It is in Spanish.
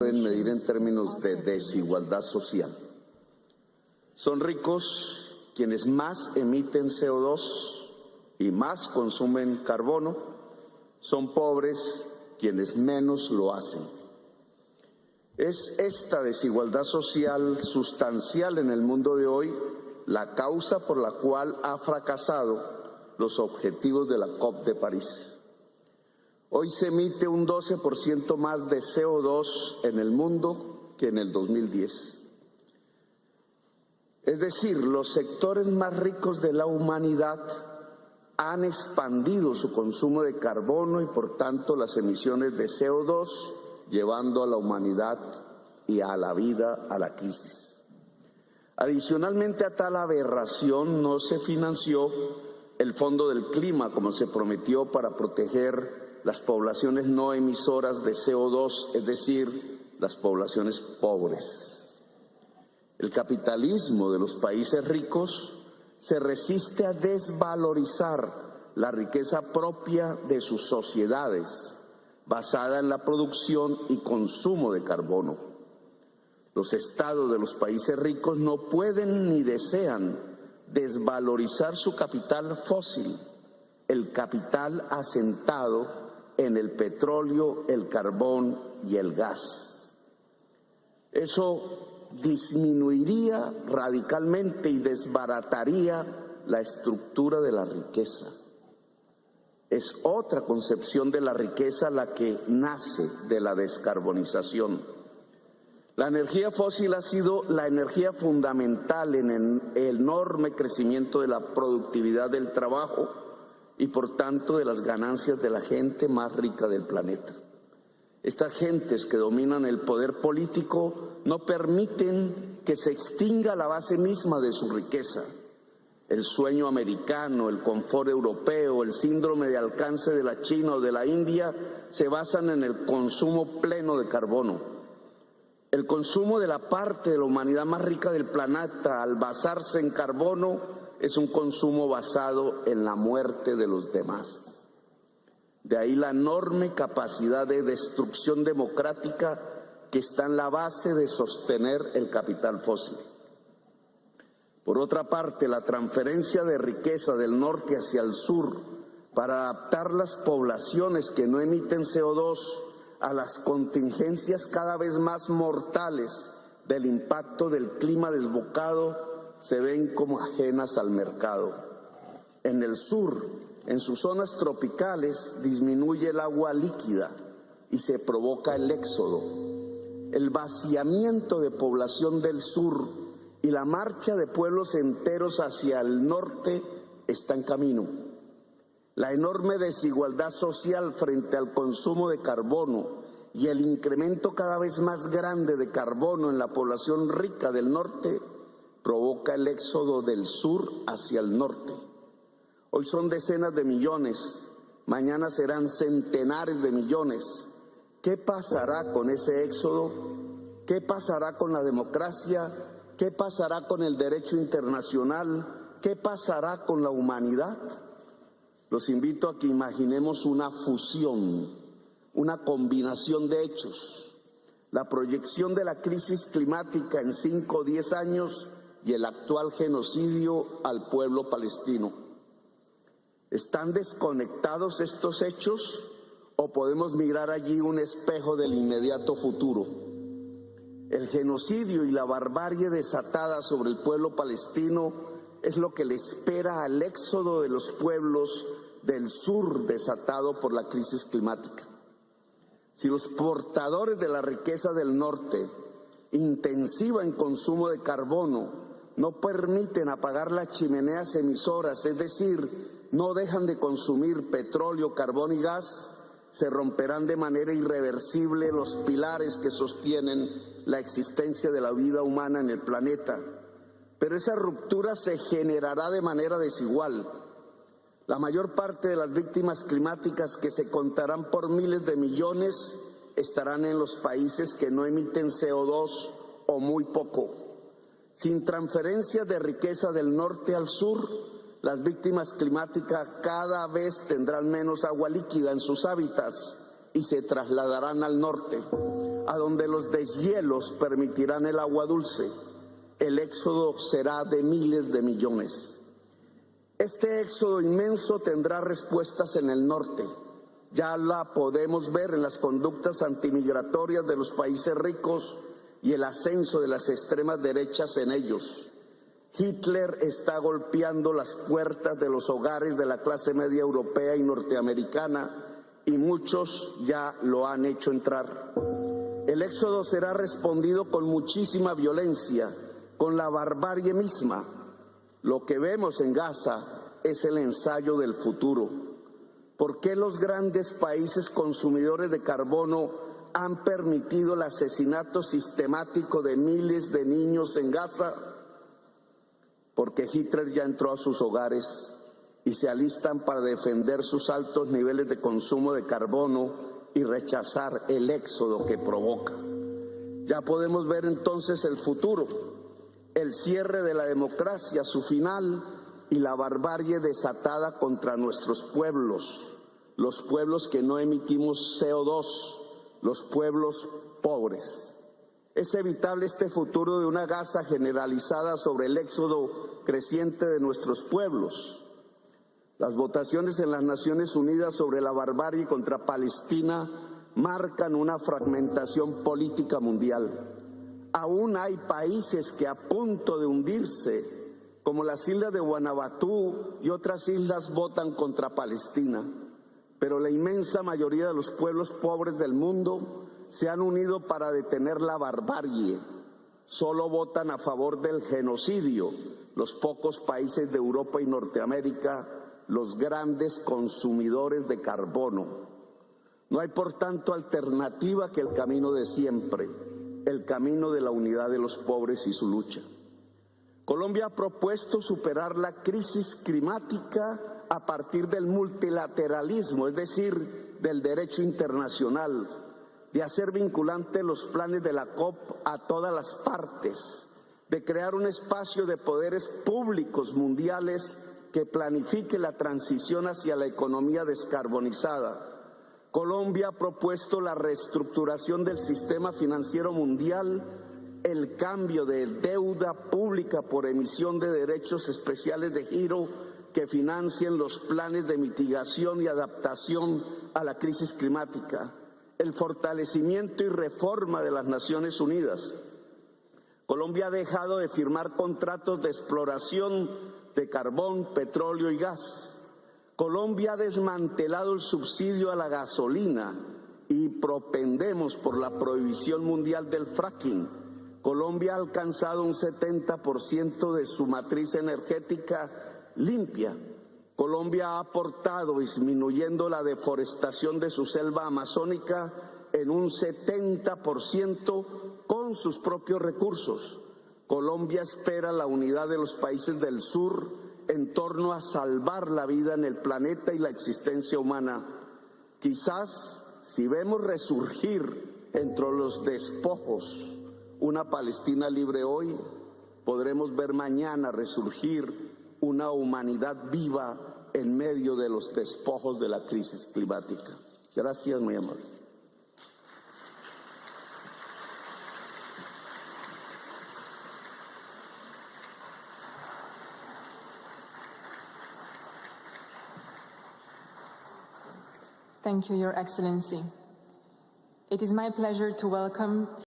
pueden medir en términos de desigualdad social. Son ricos quienes más emiten CO2 y más consumen carbono, son pobres quienes menos lo hacen. Es esta desigualdad social sustancial en el mundo de hoy la causa por la cual ha fracasado los objetivos de la COP de París. Hoy se emite un 12% más de CO2 en el mundo que en el 2010. Es decir, los sectores más ricos de la humanidad han expandido su consumo de carbono y por tanto las emisiones de CO2, llevando a la humanidad y a la vida a la crisis. Adicionalmente a tal aberración no se financió el Fondo del Clima como se prometió para proteger las poblaciones no emisoras de CO2, es decir, las poblaciones pobres. El capitalismo de los países ricos se resiste a desvalorizar la riqueza propia de sus sociedades, basada en la producción y consumo de carbono. Los estados de los países ricos no pueden ni desean desvalorizar su capital fósil, el capital asentado en el petróleo, el carbón y el gas. Eso disminuiría radicalmente y desbarataría la estructura de la riqueza. Es otra concepción de la riqueza la que nace de la descarbonización. La energía fósil ha sido la energía fundamental en el enorme crecimiento de la productividad del trabajo y por tanto de las ganancias de la gente más rica del planeta. Estas gentes que dominan el poder político no permiten que se extinga la base misma de su riqueza. El sueño americano, el confort europeo, el síndrome de alcance de la China o de la India se basan en el consumo pleno de carbono. El consumo de la parte de la humanidad más rica del planeta, al basarse en carbono, es un consumo basado en la muerte de los demás. De ahí la enorme capacidad de destrucción democrática que está en la base de sostener el capital fósil. Por otra parte, la transferencia de riqueza del norte hacia el sur para adaptar las poblaciones que no emiten CO2 a las contingencias cada vez más mortales del impacto del clima desbocado se ven como ajenas al mercado. En el sur, en sus zonas tropicales, disminuye el agua líquida y se provoca el éxodo. El vaciamiento de población del sur y la marcha de pueblos enteros hacia el norte está en camino. La enorme desigualdad social frente al consumo de carbono y el incremento cada vez más grande de carbono en la población rica del norte provoca el éxodo del sur hacia el norte. Hoy son decenas de millones, mañana serán centenares de millones. ¿Qué pasará con ese éxodo? ¿Qué pasará con la democracia? ¿Qué pasará con el derecho internacional? ¿Qué pasará con la humanidad? Los invito a que imaginemos una fusión, una combinación de hechos. La proyección de la crisis climática en 5 o 10 años y el actual genocidio al pueblo palestino. ¿Están desconectados estos hechos o podemos mirar allí un espejo del inmediato futuro? El genocidio y la barbarie desatada sobre el pueblo palestino es lo que le espera al éxodo de los pueblos del sur desatado por la crisis climática. Si los portadores de la riqueza del norte, intensiva en consumo de carbono, no permiten apagar las chimeneas emisoras, es decir, no dejan de consumir petróleo, carbón y gas, se romperán de manera irreversible los pilares que sostienen la existencia de la vida humana en el planeta. Pero esa ruptura se generará de manera desigual. La mayor parte de las víctimas climáticas, que se contarán por miles de millones, estarán en los países que no emiten CO2 o muy poco. Sin transferencias de riqueza del norte al sur, las víctimas climáticas cada vez tendrán menos agua líquida en sus hábitats y se trasladarán al norte. a donde los deshielos permitirán el agua dulce. El éxodo será de miles de millones. Este éxodo inmenso tendrá respuestas en el norte. Ya la podemos ver en las conductas antimigratorias de los países ricos y el ascenso de las extremas derechas en ellos. Hitler está golpeando las puertas de los hogares de la clase media europea y norteamericana y muchos ya lo han hecho entrar. El éxodo será respondido con muchísima violencia, con la barbarie misma. Lo que vemos en Gaza es el ensayo del futuro. ¿Por qué los grandes países consumidores de carbono han permitido el asesinato sistemático de miles de niños en Gaza? Porque Hitler ya entró a sus hogares y se alistan para defender sus altos niveles de consumo de carbono y rechazar el éxodo que provoca. Ya podemos ver entonces el futuro, el cierre de la democracia, su final y la barbarie desatada contra nuestros pueblos, los pueblos que no emitimos CO2, los pueblos pobres. Es evitable este futuro de una Gaza generalizada sobre el éxodo creciente de nuestros pueblos. Las votaciones en las Naciones Unidas sobre la barbarie contra Palestina marcan una fragmentación política mundial. Aún hay países que a punto de hundirse, como las islas de Vanuatu y otras islas, votan contra Palestina. Pero la inmensa mayoría de los pueblos pobres del mundo se han unido para detener la barbarie. Solo votan a favor del genocidio los pocos países de Europa y Norteamérica, los grandes consumidores de carbono. No hay, por tanto, alternativa que el camino de siempre, el camino de la unidad de los pobres y su lucha. Colombia ha propuesto superar la crisis climática a partir del multilateralismo, es decir, del derecho internacional, de hacer vinculantes los planes de la COP a todas las partes, de crear un espacio de poderes públicos mundiales que planifique la transición hacia la economía descarbonizada. Colombia ha propuesto la reestructuración del sistema financiero mundial, el cambio de deuda pública por emisión de derechos especiales de giro que financien los planes de mitigación y adaptación a la crisis climática, el fortalecimiento y reforma de las Naciones Unidas. Colombia ha dejado de firmar contratos de exploración de carbón, petróleo y gas. Colombia ha desmantelado el subsidio a la gasolina y propendemos por la prohibición mundial del fracking. Colombia ha alcanzado un 70% de su matriz energética limpia. Colombia ha aportado disminuyendo la deforestación de su selva amazónica en un 70% con sus propios recursos. Colombia espera la unidad de los países del sur en torno a salvar la vida en el planeta y la existencia humana. Quizás, si vemos resurgir entre los despojos una Palestina libre hoy, podremos ver mañana resurgir una humanidad viva en medio de los despojos de la crisis climática. Gracias, muy amable. Thank you, Your Excellency. It is my pleasure to welcome